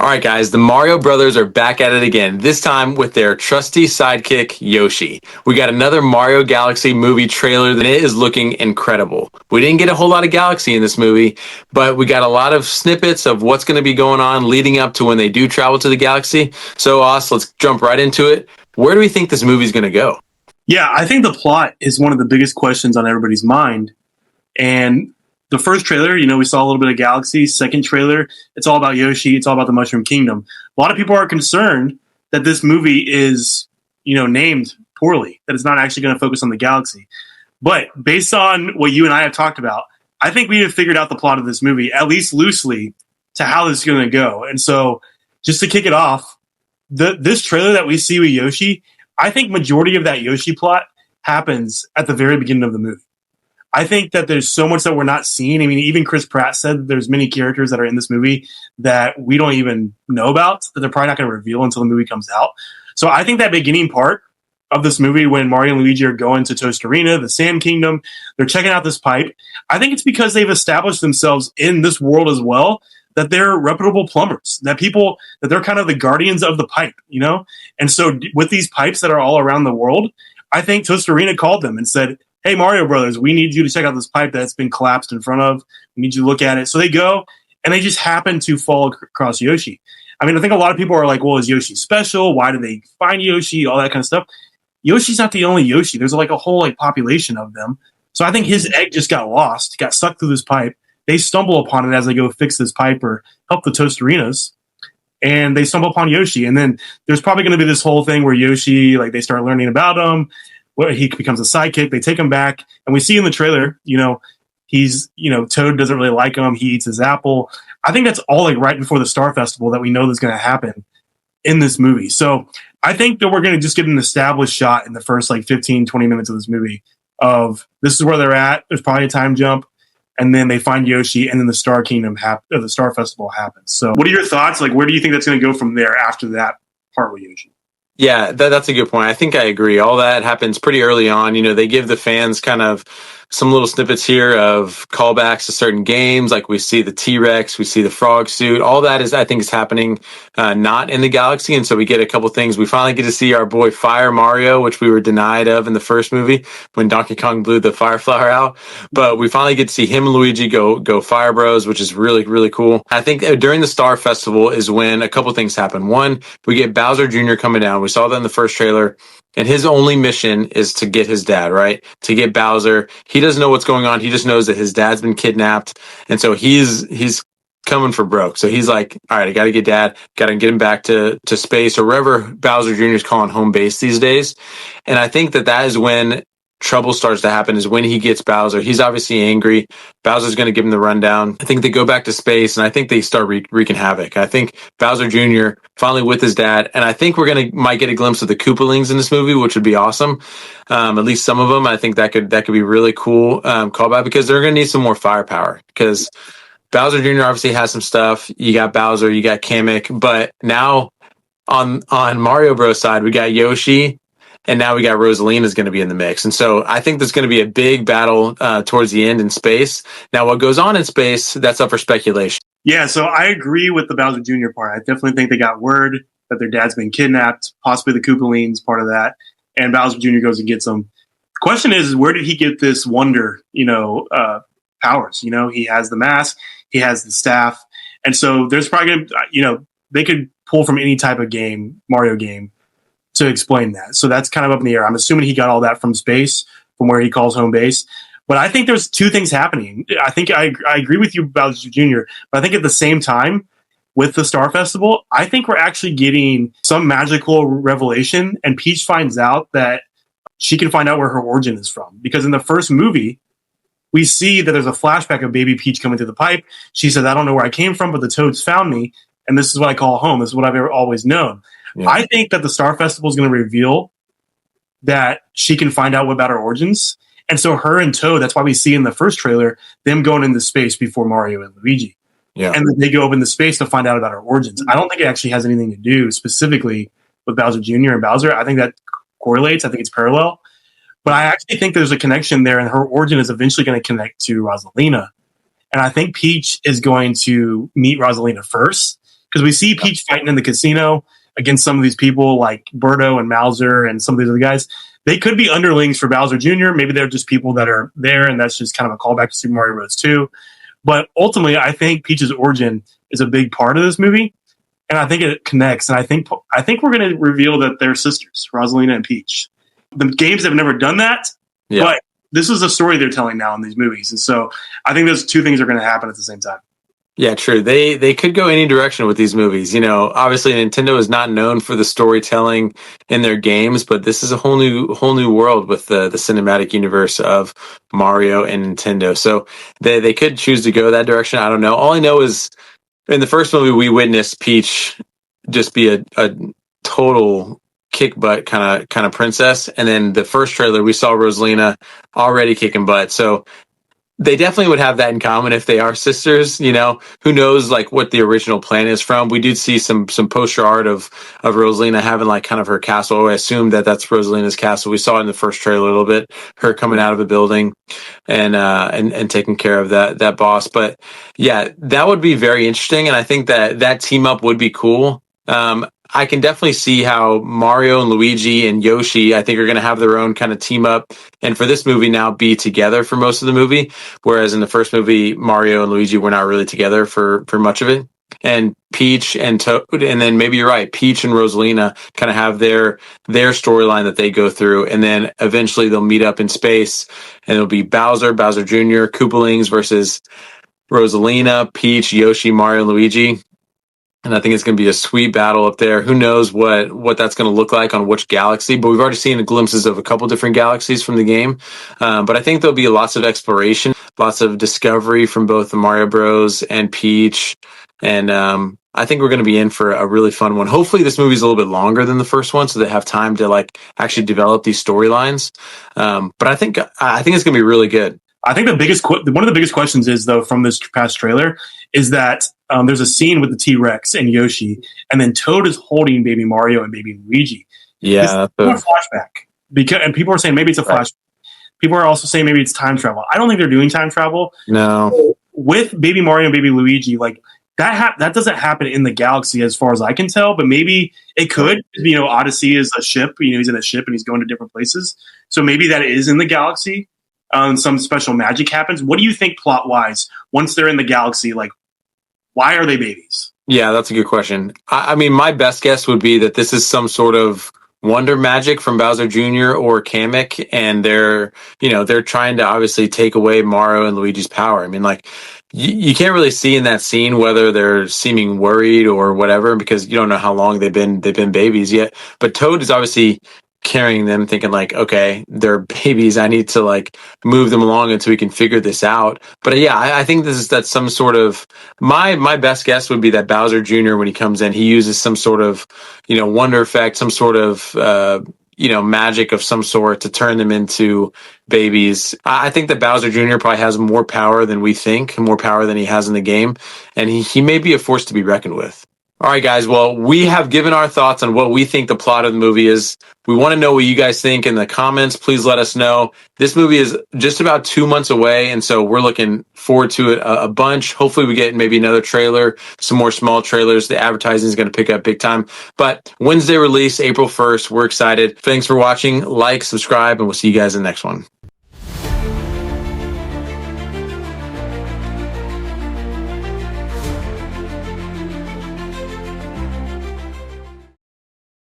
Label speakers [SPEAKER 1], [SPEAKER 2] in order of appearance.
[SPEAKER 1] All right, guys, the Mario Brothers are back at it again, this time with their trusty sidekick, Yoshi. We got another Mario Galaxy movie trailer, and it is looking incredible. We didn't get a whole lot of Galaxy in this movie, but we got a lot of snippets of what's going to be going on leading up to when they do travel to the galaxy. So, let's jump right into it. Where do we think this movie's going to go?
[SPEAKER 2] Yeah, I think the plot is one of the biggest questions on everybody's mind. And the first trailer, we saw a little bit of Galaxy. Second trailer, it's all about Yoshi. It's all about the Mushroom Kingdom. A lot of people are concerned that this movie is, named poorly, that it's not actually going to focus on the Galaxy. But based on what you and I have talked about, I think we have figured out the plot of this movie, at least loosely, to how this is going to go. And so just to kick it off, this trailer that we see with Yoshi, I think majority of that Yoshi plot happens at the very beginning of the movie. I think that there's so much that we're not seeing. I mean, even Chris Pratt said that there's many characters that are in this movie that we don't even know about, that they're probably not going to reveal until the movie comes out. So I think that beginning part of this movie, when Mario and Luigi are going to Tostarena, the Sand Kingdom, they're checking out this pipe. I think it's because they've established themselves in this world as well, that they're reputable plumbers, that they're kind of the guardians of the pipe, And so with these pipes that are all around the world, I think Tostarena called them and said, hey, Mario Brothers, we need you to check out this pipe that's been collapsed in front of. We need you to look at it. So they go, and they just happen to fall across Yoshi. I mean, I think a lot of people are like, well, is Yoshi special? Why did they find Yoshi? All that kind of stuff. Yoshi's not the only Yoshi. There's like a whole population of them. So I think his egg just got lost, got sucked through this pipe. They stumble upon it as they go fix this pipe or help the Tostarenas. And they stumble upon Yoshi. And then there's probably going to be this whole thing where Yoshi, they start learning about him. Where he becomes a sidekick, they take him back, and we see in the trailer, he's, Toad doesn't really like him. He eats his apple. I think that's all right before the Star Festival that we know that's going to happen in this movie. So I think that we're going to just get an established shot in the first 15, 20 minutes of this movie of this is where they're at. There's probably a time jump, and then they find Yoshi, and then the Star Kingdom or the Star Festival happens. So what are your thoughts? Where do you think that's going to go from there after that part with Yoshi?
[SPEAKER 1] Yeah, that's a good point. I think I agree. All that happens pretty early on. They give the fans kind of some little snippets here of callbacks to certain games. Like we see the T-Rex, we see the frog suit. All that I think is happening not in the galaxy. And so we get a couple things. We finally get to see our boy Fire Mario, which we were denied of in the first movie when Donkey Kong blew the fire flower out. But we finally get to see him and Luigi go Fire Bros, which is really, really cool. I think during the Star Festival is when a couple things happen. One, we get Bowser Jr. coming down. We saw that in the first trailer. And his only mission is to get his dad, right? To get Bowser. He doesn't know what's going on. He just knows that his dad's been kidnapped. And so he's coming for broke. So he's like, all right, I got to get dad. Got to get him back to space or wherever Bowser Jr. is calling home base these days. And I think that is when trouble starts to happen, is when he gets Bowser. He's obviously angry. Bowser's going to give him the rundown. I think they go back to space, and I think they start wreaking havoc. I think Bowser Jr. finally with his dad, and I think we're might get a glimpse of the Koopalings in this movie, which would be awesome. At least some of them. I think that could be really cool callback, because they're going to need some more firepower, because Bowser Jr. obviously has some stuff. You got Bowser, you got Kamek, but now on Mario Bros. Side, we got Yoshi. And now we got Rosalina is going to be in the mix. And so I think there's going to be a big battle towards the end in space. Now, what goes on in space, that's up for speculation.
[SPEAKER 2] Yeah, so I agree with the Bowser Jr. part. I definitely think they got word that their dad's been kidnapped, possibly the Koopalings, part of that. And Bowser Jr. goes and gets them. The question is, where did he get this wonder, powers? He has the mask, he has the staff. And so there's probably going to, they could pull from any type of game, Mario game, to explain that. So that's kind of up in the air. I'm assuming he got all that from space, from where he calls home base. But I think there's two things happening. I think I agree with you about Jr., but I think at the same time, with the Star Festival, I think we're actually getting some magical revelation, and Peach finds out that she can find out where her origin is from. Because in the first movie, we see that there's a flashback of baby Peach coming through the pipe. She says, I don't know where I came from, but the Toads found me, and this is what I call home. This is what I've always known. Yeah. I think that the Star Festival is going to reveal that she can find out about her origins. And so her and Toad, that's why we see in the first trailer, them going into space before Mario and Luigi. Yeah. And then they go up into space to find out about her origins. I don't think it actually has anything to do specifically with Bowser Jr. and Bowser. I think that correlates. I think it's parallel. But I actually think there's a connection there, and her origin is eventually going to connect to Rosalina. And I think Peach is going to meet Rosalina first, because we see Peach fighting in the casino against some of these people like Birdo and Mauser and some of these other guys. They could be underlings for Bowser Jr. Maybe they're just people that are there, and that's just kind of a callback to Super Mario Bros. 2. But ultimately, I think Peach's origin is a big part of this movie, and I think it connects. And I think we're going to reveal that they're sisters, Rosalina and Peach. The games have never done that, but this is a story they're telling now in these movies, and so I think those two things are going to happen at the same time.
[SPEAKER 1] Yeah, true. They could go any direction with these movies. Obviously Nintendo is not known for the storytelling in their games, but this is a whole new world with the cinematic universe of Mario and Nintendo. So they could choose to go that direction. I don't know. All I know is in the first movie we witnessed Peach just be a total kick butt kind of princess, and then the first trailer we saw Rosalina already kicking butt. So they definitely would have that in common if they are sisters. Who knows like what the original plan is from. We did see some poster art of Rosalina having like kind of her castle. I assume that's Rosalina's castle. We saw it in the first trailer a little bit, her coming out of a building and taking care of that boss. But yeah, that would be very interesting, and I think that team up would be cool. I can definitely see how Mario and Luigi and Yoshi, I think, are going to have their own kind of team up, and for this movie now be together for most of the movie, whereas in the first movie, Mario and Luigi were not really together for much of it. And Peach and Toad, and then maybe you're right, Peach and Rosalina kind of have their storyline that they go through, and then eventually they'll meet up in space, and it'll be Bowser Jr., Koopalings versus Rosalina, Peach, Yoshi, Mario, and Luigi. And I think it's going to be a sweet battle up there. Who knows what that's going to look like on which galaxy, but we've already seen glimpses of a couple different galaxies from the game. But I think there'll be lots of exploration, lots of discovery from both the Mario Bros. And Peach. And I think we're going to be in for a really fun one. Hopefully this movie's a little bit longer than the first one, so they have time to like actually develop these storylines. But I think it's going to be really good.
[SPEAKER 2] I think one of the biggest questions is, though, from this past trailer is that there's a scene with the T-Rex and Yoshi, and then Toad is holding baby Mario and baby Luigi.
[SPEAKER 1] Yeah.
[SPEAKER 2] It's a flashback. And people are saying maybe it's a flashback. People are also saying maybe it's time travel. I don't think they're doing time travel.
[SPEAKER 1] No.
[SPEAKER 2] So with baby Mario and baby Luigi, like that doesn't happen in the galaxy as far as I can tell, but maybe it could. Odyssey is a ship. He's in a ship and he's going to different places. So maybe that is in the galaxy. Some special magic happens. What do you think plot-wise, once they're in the galaxy, like, why are they babies?
[SPEAKER 1] Yeah, that's a good question. I mean, my best guess would be that this is some sort of wonder magic from Bowser Jr. or Kamek, and they're trying to obviously take away Mario and Luigi's power. I mean, like, you can't really see in that scene whether they're seeming worried or whatever, because you don't know how long they've been babies yet. But Toad is obviously carrying them, thinking like, okay, they're babies, I need to like move them along until we can figure this out. But yeah, I think that's some sort of my best guess would be that Bowser Jr., when he comes in, he uses some sort of wonder effect, some sort of magic of some sort to turn them into babies. I think that Bowser Jr. probably has more power than we think, more power than he has in the game, and he may be a force to be reckoned with. All right, guys. Well, we have given our thoughts on what we think the plot of the movie is. We want to know what you guys think in the comments. Please let us know. This movie is just about 2 months away, and so we're looking forward to it a bunch. Hopefully we get maybe another trailer, some more small trailers. The advertising is going to pick up big time. But Wednesday release, April 1st. We're excited. Thanks for watching. Like, subscribe, and we'll see you guys in the next one.